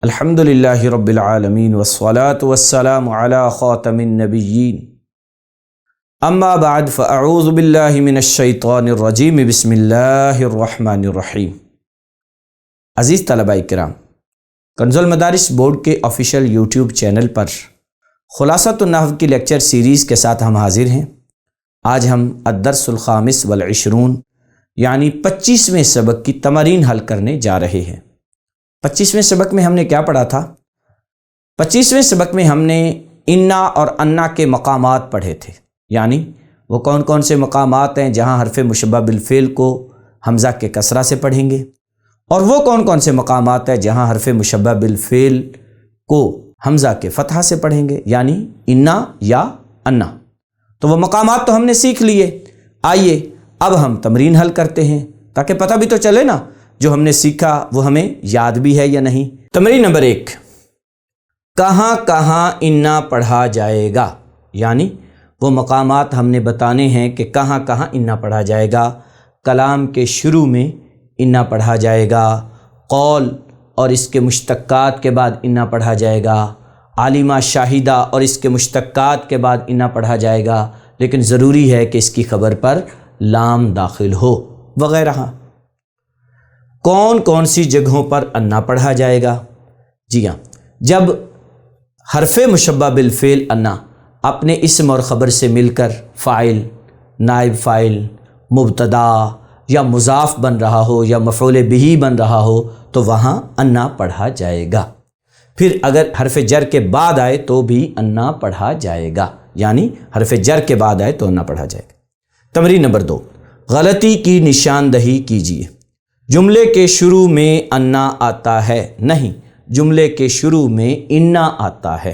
الحمدللہ رب العالمین والصلاة والسلام علی خاتم النبیین اما بعد فاعوذ باللہ من الشیطان الرجیم بسم اللہ الرحمن الرحیم۔ عزیز طلباء کرام، کنز المدارس بورڈ کے آفیشیل یوٹیوب چینل پر خلاصۃ النحو کی لیکچر سیریز کے ساتھ ہم حاضر ہیں۔ آج ہم الدرس الخامس والعشرون یعنی 25ویں سبق کی تمارین حل کرنے جا رہے ہیں۔ 25ویں سبق میں ہم نے کیا پڑھا تھا؟ 25ویں سبق میں ہم نے انا اور انا کے مقامات پڑھے تھے، یعنی وہ کون کون سے مقامات ہیں جہاں حرف مشبہ بالفعل کو حمزہ کے کسرہ سے پڑھیں گے، اور وہ کون کون سے مقامات ہیں جہاں حرف مشبہ بالفعل کو حمزہ کے فتحہ سے پڑھیں گے، یعنی انا یا انا۔ تو وہ مقامات تو ہم نے سیکھ لیے، آئیے اب ہم تمرین حل کرتے ہیں تاکہ پتہ بھی تو چلے نا جو ہم نے سیکھا وہ ہمیں یاد بھی ہے یا نہیں۔ تمرین نمبر 1، کہاں کہاں انا پڑھا جائے گا، یعنی وہ مقامات ہم نے بتانے ہیں کہ کہاں کہاں انا پڑھا جائے گا۔ کلام کے شروع میں انا پڑھا جائے گا، قول اور اس کے مشتقات کے بعد انا پڑھا جائے گا، عالمہ شاہدہ اور اس کے مشتقات کے بعد انا پڑھا جائے گا، لیکن ضروری ہے کہ اس کی خبر پر لام داخل ہو وغیرہ۔ کون کون سی جگہوں پر انا پڑھا جائے گا؟ جی ہاں، جب حرف مشبہ بالفعل انا اپنے اسم اور خبر سے مل کر فاعل، نائب فاعل، مبتدا یا مضاف بن رہا ہو یا مفعول بہ بن رہا ہو تو وہاں انا پڑھا جائے گا۔ پھر اگر حرف جر کے بعد آئے تو بھی انا پڑھا جائے گا، یعنی حرف جر کے بعد آئے تو انا پڑھا جائے گا۔ تمرین نمبر 2، غلطی کی نشاندہی کیجیے۔ جملے کے شروع میں انا آتا ہے، نہیں، جملے کے شروع میں انا آتا ہے۔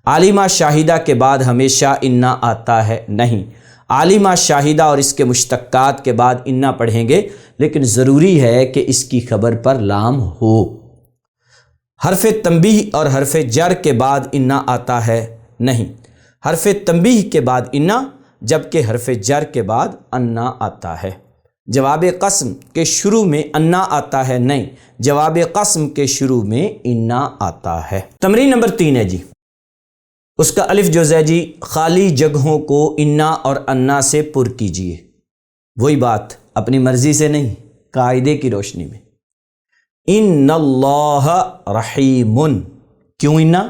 عالمہ شاہدہ کے بعد ہمیشہ انا آتا ہے، نہیں، عالمہ شاہدہ اور اس کے مشتقات کے بعد انا پڑھیں گے، لیکن ضروری ہے کہ اس کی خبر پر لام ہو۔ حرف تنبیہ اور حرف جر کے بعد انا آتا ہے، نہیں، حرف تنبیہ کے بعد انا جبکہ حرف جر کے بعد انا آتا ہے۔ جواب قسم کے شروع میں انا آتا ہے، نہیں، جواب قسم کے شروع میں انا آتا ہے۔ تمرین نمبر 3 ہے جی، اس کا الف جو ہے جی، خالی جگہوں کو انا اور انا سے پر کیجیے۔ وہی بات، اپنی مرضی سے نہیں، قاعدے کی روشنی میں۔ ان اللہ رحیم، کیوں انا؟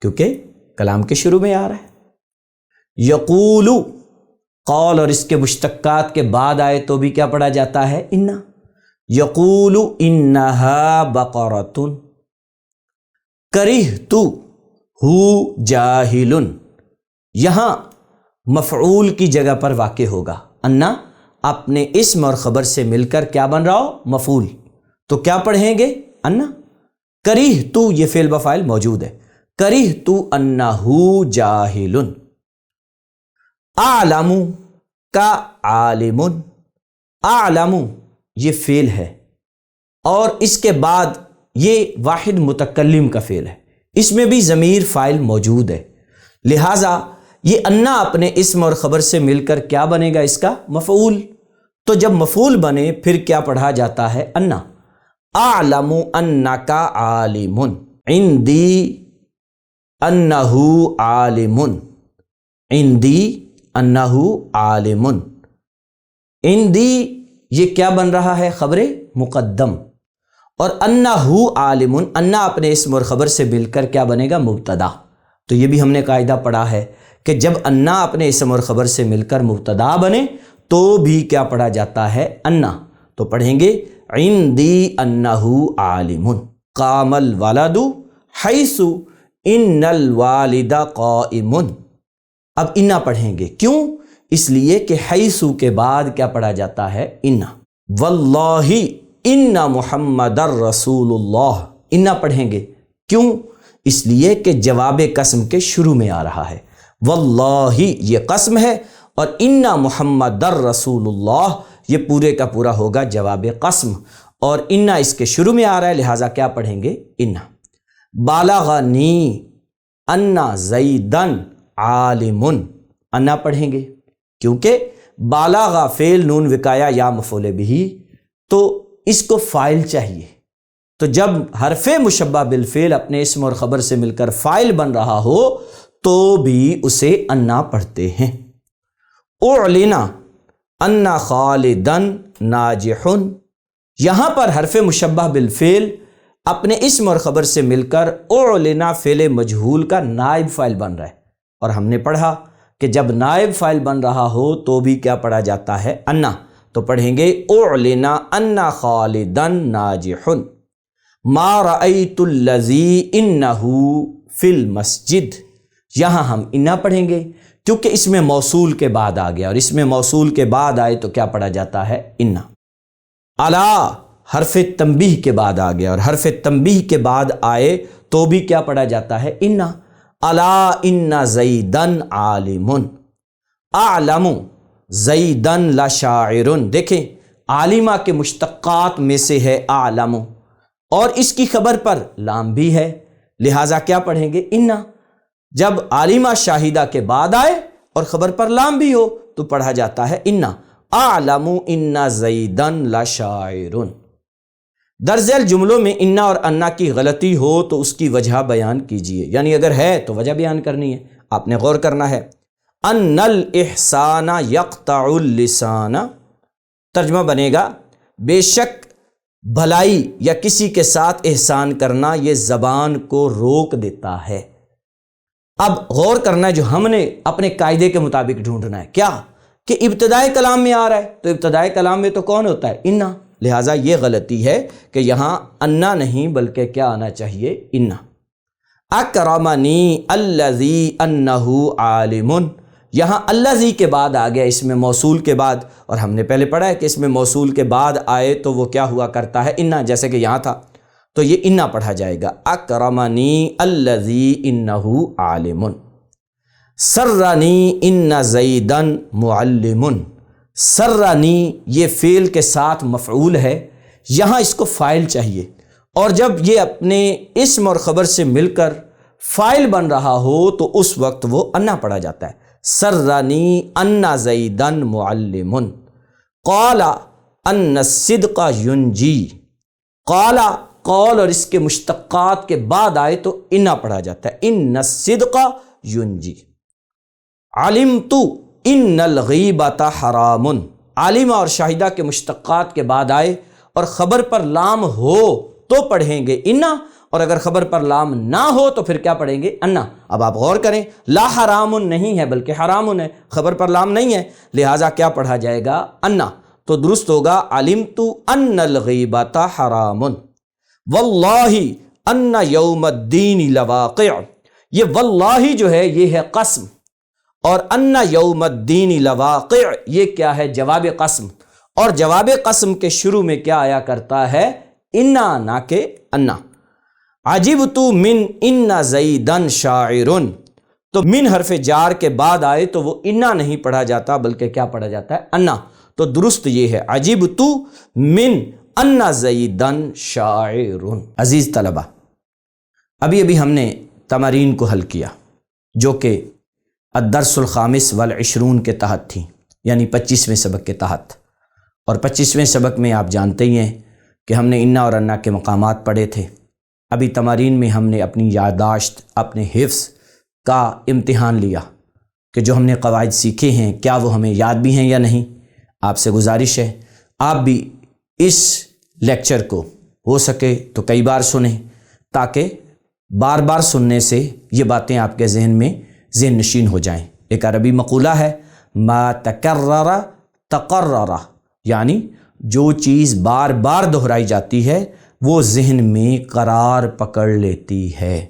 کیونکہ کلام کے شروع میں آ رہا ہے۔ یقول، قول اور اس کے مشتقات کے بعد آئے تو بھی کیا پڑھا جاتا ہے؟ انا۔ یقول انہا بقرۃ، کرہت ہو جاہل، یہاں مفعول کی جگہ پر واقع ہوگا۔ انا اپنے اسم اور خبر سے مل کر کیا بن رہا ہو؟ مفعول، تو کیا پڑھیں گے؟ انا۔ کرہت، یہ فعل بفاعل موجود ہے، کرہت انہ جاہل۔ اعلم کا عالم، اعلم یہ فعل ہے اور اس کے بعد یہ واحد متکلم کا فعل ہے، اس میں بھی ضمیر فاعل موجود ہے، لہٰذا یہ انا اپنے اسم اور خبر سے مل کر کیا بنے گا؟ اس کا مفعول۔ تو جب مفعول بنے پھر کیا پڑھا جاتا ہے؟ انا۔ اعلم انک عالم، عندی انہ عالم، عندی انہ عالم، عندی یہ کیا بن رہا ہے؟ خبر مقدم، اور انہ عالم، انہ اپنے اسم اور خبر سے مل کر کیا بنے گا؟ مبتدا۔ تو یہ بھی ہم نے قاعدہ پڑھا ہے کہ جب انہ اپنے اسم اور خبر سے مل کر مبتدا بنے تو بھی کیا پڑھا جاتا ہے؟ انہ۔ تو پڑھیں گے عندی انہ عالم، قام الولد حیث ان الوالد قائم۔ اب انا پڑھیں گے، کیوں؟ اس لیے کہ حیثو کے بعد کیا پڑھا جاتا ہے؟ انا۔ واللہ ان محمد الرسول اللہ، انا پڑھیں گے، کیوں؟ اس لیے کہ جواب قسم کے شروع میں آ رہا ہے۔ واللہ یہ قسم ہے اور ان محمد الرسول اللہ یہ پورے کا پورا ہوگا جواب قسم، اور انا اس کے شروع میں آ رہا ہے، لہٰذا کیا پڑھیں گے؟ انا۔ بالغنی ان زیدن عالم، انا پڑھیں گے کیونکہ بالغ فعل نون وقایا یا مفعول بہ، تو اس کو فاعل چاہیے، تو تو جب حرف مشبہ بالفعل اپنے اسم اور خبر سے مل کر فاعل بن رہا ہو تو بھی اسے انا پڑھتے ہیں۔ اعلنا انا خالدن ناجح، یہاں پر حرف مشبہ بالفعل اپنے اسم اور خبر سے مل کر اعلنا فعل مجہول کا نائب فاعل بن رہا ہے، اور ہم نے پڑھا کہ جب نائب فاعل بن رہا ہو تو بھی کیا پڑھا جاتا ہے؟ انا۔ تو پڑھیں گے اعلنا انا خالدن ناجح ما رأیت الذی انہ فی المسجد، یہاں ہم انا پڑھیں گے کیونکہ اس میں موصول کے بعد آ گیا، اور اس میں موصول کے بعد آئے تو کیا پڑھا جاتا ہے؟ انا۔ الا حرف تنبیہ کے بعد آ گیا، اور حرف تنبیہ کے بعد آئے تو بھی کیا پڑھا جاتا ہے؟ انا۔ الا ان زیدن عالم، اعلم زیدن لشاعر، دیکھیں عالمہ کے مشتقات میں سے ہے اعلم، اور اس کی خبر پر لام بھی ہے، لہٰذا کیا پڑھیں گے؟ انا۔ جب عالمہ شاہدہ کے بعد آئے اور خبر پر لام بھی ہو تو پڑھا جاتا ہے انا۔ اعلم ان زیدن لشاعر۔ درج ذیل جملوں میں انا اور انا کی غلطی ہو تو اس کی وجہ بیان کیجئے، یعنی اگر ہے تو وجہ بیان کرنی ہے، آپ نے غور کرنا ہے۔ ان الاحسان یقطع اللسان، ترجمہ بنے گا بے شک بھلائی یا کسی کے ساتھ احسان کرنا یہ زبان کو روک دیتا ہے۔ اب غور کرنا ہے، جو ہم نے اپنے قاعدے کے مطابق ڈھونڈنا ہے کیا کہ ابتدائے کلام میں آ رہا ہے، تو ابتدائے کلام میں تو کون ہوتا ہے؟ انا، لہٰذا یہ غلطی ہے کہ یہاں انا نہیں بلکہ کیا آنا چاہیے؟ انا۔ اکرمنی الذی انہ عالم، یہاں الذی کے بعد آ گیا اس میں موصول کے بعد، اور ہم نے پہلے پڑھا ہے کہ اس میں موصول کے بعد آئے تو وہ کیا ہوا کرتا ہے؟ انا، جیسے کہ یہاں تھا تو یہ انا پڑھا جائے گا۔ اکرمنی الذی انہ عالم۔ سرنی ان زیدن معلم، سرنی یہ فعل کے ساتھ مفعول ہے، یہاں اس کو فاعل چاہیے، اور جب یہ اپنے اسم اور خبر سے مل کر فاعل بن رہا ہو تو اس وقت وہ انا پڑھا جاتا ہے۔ سرنی ان زیدن معلم۔ قال ان الصدق ینجی، قال قول اور اس کے مشتقات کے بعد آئے تو انا پڑھا جاتا ہے، ان الصدق ینجی۔ علمت ان الغیبۃ حرام، عالمہ اور شاہدہ کے مشتقات کے بعد آئے اور خبر پر لام ہو تو پڑھیں گے انا، اور اگر خبر پر لام نہ ہو تو پھر کیا پڑھیں گے؟ انا۔ اب آپ غور کریں، لا حرام نہیں ہے بلکہ حرام ہے، خبر پر لام نہیں ہے، لہٰذا کیا پڑھا جائے گا؟ انا۔ تو درست ہوگا علمت ان الغیبۃ حرام واللہ ان یوم الدین لواقع، یہ واللہ جو ہے یہ ہے قسم، اور ان یوم الدین لواقع یہ کیا ہے؟ جواب قسم، اور جواب قسم کے شروع میں کیا آیا کرتا ہے؟ انا، نہ کہ انا۔ عجبت من ان زیدن شاعر، تو من حرف جار کے بعد آئے تو وہ انا نہیں پڑھا جاتا بلکہ کیا پڑھا جاتا ہے؟ انا۔ تو درست یہ ہے عجبت من ان زیدن شاعر۔ عزیز طلبہ، ابھی ہم نے تمارین کو حل کیا جو کہ الدرس الخامس والعشرون کے تحت تھی، یعنی 25ویں سبق کے تحت، اور 25ویں سبق میں آپ جانتے ہی ہیں کہ ہم نے انا اور انا کے مقامات پڑھے تھے۔ ابھی تمارین میں ہم نے اپنی یادداشت، اپنے حفظ کا امتحان لیا کہ جو ہم نے قواعد سیکھے ہیں کیا وہ ہمیں یاد بھی ہیں یا نہیں۔ آپ سے گزارش ہے آپ بھی اس لیکچر کو ہو سکے تو کئی بار سنیں، تاکہ بار بار سننے سے یہ باتیں آپ کے ذہن میں ذہن نشین ہو جائیں۔ ایک عربی مقولہ ہے ما تکرر تقرر، یعنی جو چیز بار بار دہرائی جاتی ہے وہ ذہن میں قرار پکڑ لیتی ہے۔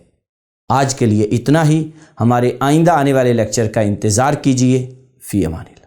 آج کے لیے اتنا ہی، ہمارے آئندہ آنے والے لیکچر کا انتظار کیجیے۔ فی امان اللہ۔